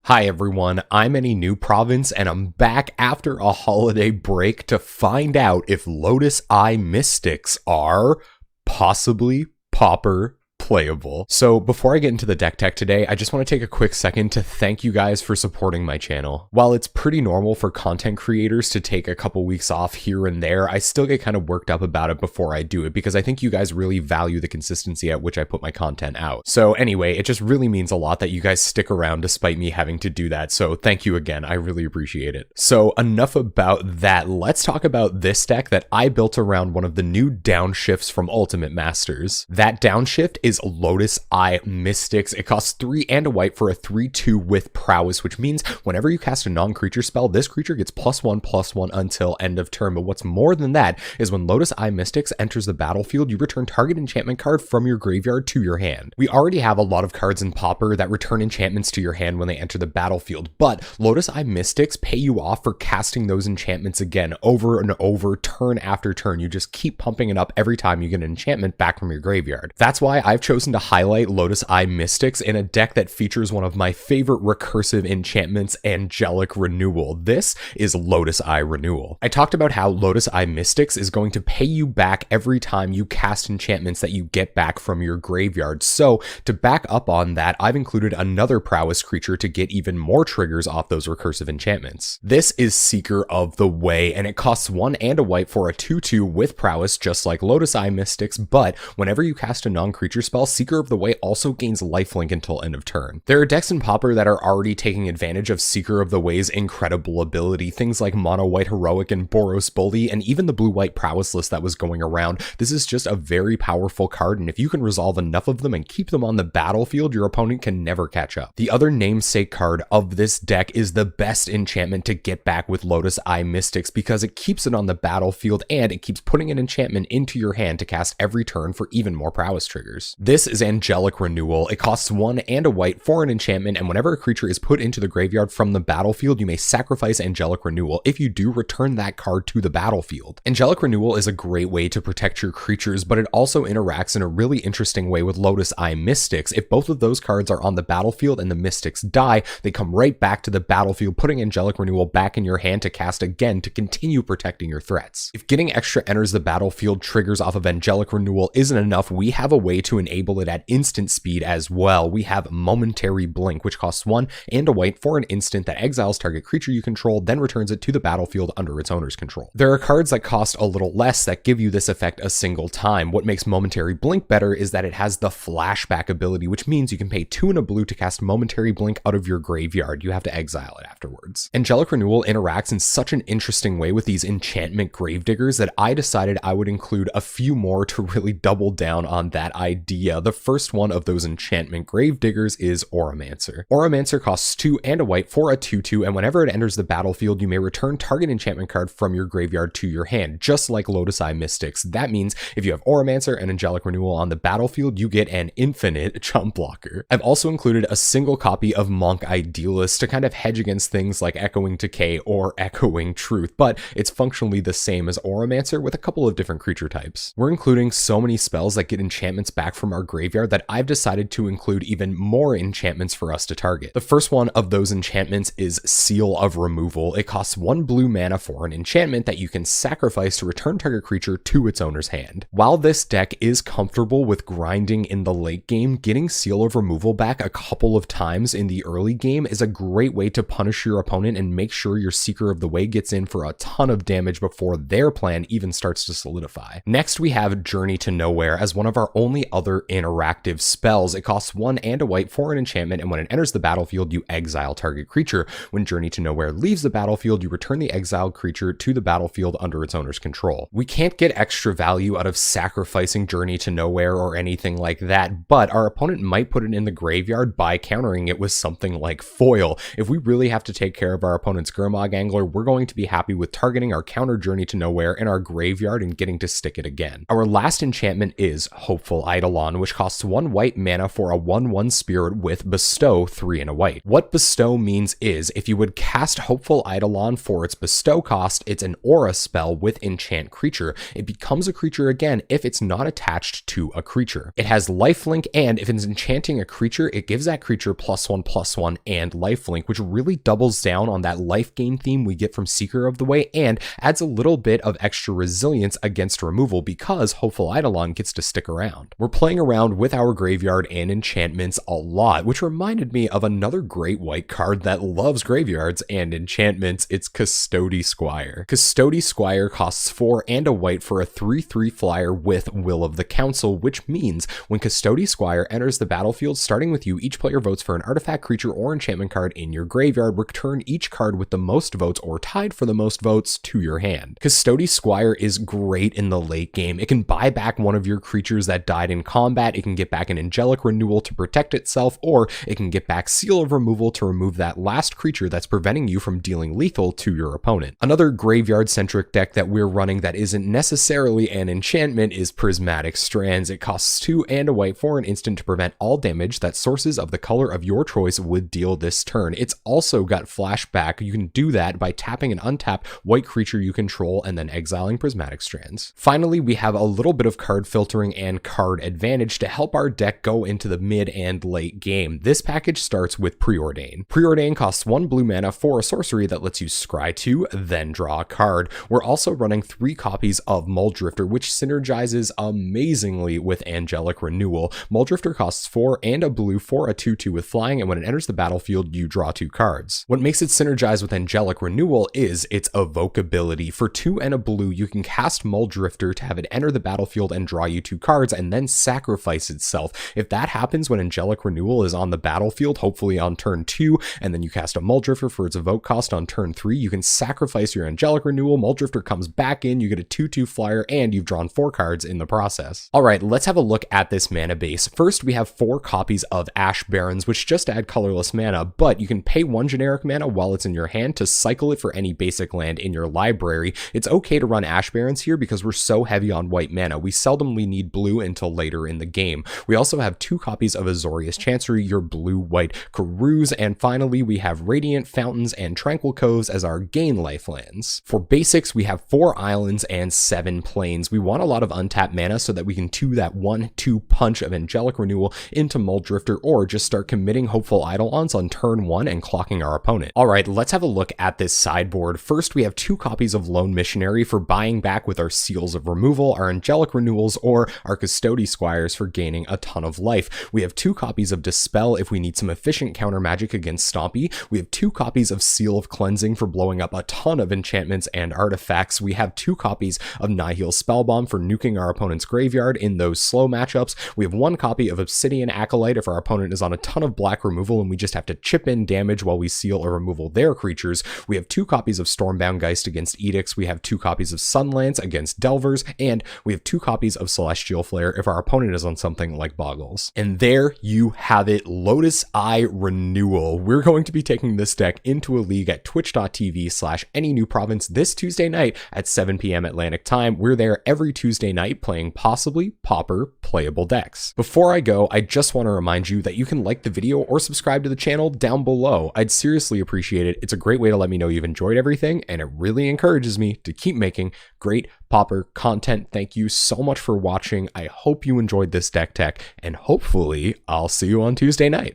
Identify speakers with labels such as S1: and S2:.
S1: Hi everyone, I'm Any New Province and I'm back after a holiday break to find out if Lotus Eye Mystics are possibly Pauper playable. So before I get into the deck tech today, I just want to take a quick second to thank you guys for supporting my channel. While it's pretty normal for content creators to take a couple weeks off here and there, I still get kind of worked up about it before I do it because I think you guys really value the consistency at which I put my content out. So anyway, it just really means a lot that you guys stick around despite me having to do that. So thank you again. I really appreciate it. So enough about that. Let's talk about this deck that I built around one of the new downshifts from Ultimate Masters. That downshift is Lotus Eye Mystics. It costs 3 and a white for a 3/2 with prowess, which means whenever you cast a non-creature spell, this creature gets +1/+1 until end of turn. But what's more than that is when Lotus Eye Mystics enters the battlefield, you return target enchantment card from your graveyard to your hand. We already have a lot of cards in Pauper that return enchantments to your hand when they enter the battlefield, but Lotus Eye Mystics pay you off for casting those enchantments again over and over, turn after turn. You just keep pumping it up every time you get an enchantment back from your graveyard. That's why I've chosen to highlight Lotus Eye Mystics in a deck that features one of my favorite recursive enchantments, Angelic Renewal. This is Lotus Eye Renewal. I talked about how Lotus Eye Mystics is going to pay you back every time you cast enchantments that you get back from your graveyard. So to back up on that, I've included another prowess creature to get even more triggers off those recursive enchantments. This is Seeker of the Way, and it costs 1 and a white for a 2/2 with prowess, just like Lotus Eye Mystics, but whenever you cast a non-creature spell, Seeker of the Way also gains lifelink until end of turn. There are decks in Pauper that are already taking advantage of Seeker of the Way's incredible ability, things like Mono White Heroic and Boros Bully, and even the blue-white prowess list that was going around. This is just a very powerful card, and if you can resolve enough of them and keep them on the battlefield, your opponent can never catch up. The other namesake card of this deck is the best enchantment to get back with Lotus Eye Mystics because it keeps it on the battlefield and it keeps putting an enchantment into your hand to cast every turn for even more prowess triggers. This is Angelic Renewal. It costs 1 and a white for an enchantment, and whenever a creature is put into the graveyard from the battlefield, you may sacrifice Angelic Renewal. If you do, return that card to the battlefield. Angelic Renewal is a great way to protect your creatures, but it also interacts in a really interesting way with Lotus Eye Mystics. If both of those cards are on the battlefield and the Mystics die, they come right back to the battlefield, putting Angelic Renewal back in your hand to cast again to continue protecting your threats. If getting extra enters the battlefield triggers off of Angelic Renewal isn't enough, we have a way to enable it at instant speed as well. We have Momentary Blink, which costs 1 and a white for an instant that exiles target creature you control, then returns it to the battlefield under its owner's control. There are cards that cost a little less that give you this effect a single time. What makes Momentary Blink better is that it has the flashback ability, which means you can pay 2 and a blue to cast Momentary Blink out of your graveyard. You have to exile it afterwards. Angelic Renewal interacts in such an interesting way with these enchantment gravediggers that I decided I would include a few more to really double down on that idea. The first one of those enchantment gravediggers is Auramancer. Auramancer costs 2 and a white for a 2/2, and whenever it enters the battlefield, you may return target enchantment card from your graveyard to your hand, just like Lotus Eye Mystics. That means if you have Auramancer and Angelic Renewal on the battlefield, you get an infinite chump blocker. I've also included a single copy of Monk Idealist to kind of hedge against things like Echoing Decay or Echoing Truth, but it's functionally the same as Auramancer with a couple of different creature types. We're including so many spells that get enchantments back from our graveyard that I've decided to include even more enchantments for us to target. The first one of those enchantments is Seal of Removal. It costs 1 blue mana for an enchantment that you can sacrifice to return target creature to its owner's hand. While this deck is comfortable with grinding in the late game, getting Seal of Removal back a couple of times in the early game is a great way to punish your opponent and make sure your Seeker of the Way gets in for a ton of damage before their plan even starts to solidify. Next, we have Journey to Nowhere as one of our only other interactive spells. It costs 1 and a white for an enchantment, and when it enters the battlefield, you exile target creature. When Journey to Nowhere leaves the battlefield, you return the exiled creature to the battlefield under its owner's control. We can't get extra value out of sacrificing Journey to Nowhere or anything like that, but our opponent might put it in the graveyard by countering it with something like Foil. If we really have to take care of our opponent's Gurmag Angler, we're going to be happy with targeting our counter Journey to Nowhere in our graveyard and getting to stick it again. Our last enchantment is Hopeful Eidolon. Eidolon, which costs 1 white mana for a 1/1 spirit with Bestow, 3 and a white. What Bestow means is, if you would cast Hopeful Eidolon for its Bestow cost, it's an aura spell with enchant creature. It becomes a creature again if it's not attached to a creature. It has lifelink, and if it's enchanting a creature, it gives that creature +1/+1 and lifelink, which really doubles down on that life gain theme we get from Seeker of the Way and adds a little bit of extra resilience against removal because Hopeful Eidolon gets to stick around. We're playing around with our graveyard and enchantments a lot, which reminded me of another great white card that loves graveyards and enchantments. It's Custody Squire. Custody Squire costs 4 and a white for a 3/3 flyer with Will of the Council, which means when Custody Squire enters the battlefield, starting with you, each player votes for an artifact, creature, or enchantment card in your graveyard. Return each card with the most votes or tied for the most votes to your hand. Custody Squire is great in the late game. It can buy back one of your creatures that died in combat, it can get back an Angelic Renewal to protect itself, or it can get back Seal of Removal to remove that last creature that's preventing you from dealing lethal to your opponent. Another graveyard-centric deck that we're running that isn't necessarily an enchantment is Prismatic Strands. It costs 2 and a white for an instant to prevent all damage that sources of the color of your choice would deal this turn. It's also got flashback. You can do that by tapping an untapped white creature you control and then exiling Prismatic Strands. Finally, we have a little bit of card filtering and card advantage to help our deck go into the mid and late game. This package starts with Preordain. Preordain costs 1 blue mana for a sorcery that lets you scry 2, then draw a card. We're also running 3 copies of Muldrifter, which synergizes amazingly with Angelic Renewal. Muldrifter costs 4 and a blue for a 2/2 with flying, and when it enters the battlefield, you draw 2 cards. What makes it synergize with Angelic Renewal is its evoke ability. For 2 and a blue, you can cast Muldrifter to have it enter the battlefield and draw you 2 cards, and then sacrifice itself. If that happens when Angelic Renewal is on the battlefield, hopefully on turn 2, and then you cast a Muldrifter for its evoke cost on turn 3, you can sacrifice your Angelic Renewal, Muldrifter comes back in, you get a 2/2 flyer, and you've drawn 4 cards in the process. Alright, let's have a look at this mana base. First, we have 4 copies of Ash Barrens, which just add colorless mana, but you can pay 1 generic mana while it's in your hand to cycle it for any basic land in your library. It's okay to run Ash Barrens here because we're so heavy on white mana. We seldomly need blue until later in the game. We also have 2 copies of Azorius Chancery, your blue-white Karuz, and finally we have Radiant Fountains and Tranquil Coves as our gain lifelands. For basics, we have 4 islands and 7 plains. We want a lot of untapped mana so that we can 2 that 1/2 punch of Angelic Renewal into Muldrifter, or just start committing Hopeful Eidolons on turn 1 and clocking our opponent. Alright, let's have a look at this sideboard. First, we have 2 copies of Lone Missionary for buying back with our Seals of Removal, our Angelic Renewals, or our Custody Squires for gaining a ton of life. We have 2 copies of Dispel if we need some efficient counter magic against Stompy. We have 2 copies of Seal of Cleansing for blowing up a ton of enchantments and artifacts. We have 2 copies of Nihil Spellbomb for nuking our opponent's graveyard in those slow matchups. We have 1 copy of Obsidian Acolyte if our opponent is on a ton of black removal and we just have to chip in damage while we seal or removal their creatures. We have 2 copies of Stormbound Geist against Edicts. We have 2 copies of Sunlands against Delvers, and we have 2 copies of Celestial Flare if our opponent is on something like Boggles. And there you have it, Lotus Eye Renewal. We're going to be taking this deck into a league at twitch.tv/AnyNewProvince this Tuesday night at 7 p.m. Atlantic time. We're there every Tuesday night playing possibly Pauper playable decks. Before I go, I just want to remind you that you can like the video or subscribe to the channel down below. I'd seriously appreciate it. It's a great way to let me know you've enjoyed everything, and it really encourages me to keep making great Pauper content. Thank you so much for watching. I hope you enjoyed this deck tech, and hopefully I'll see you on Tuesday night.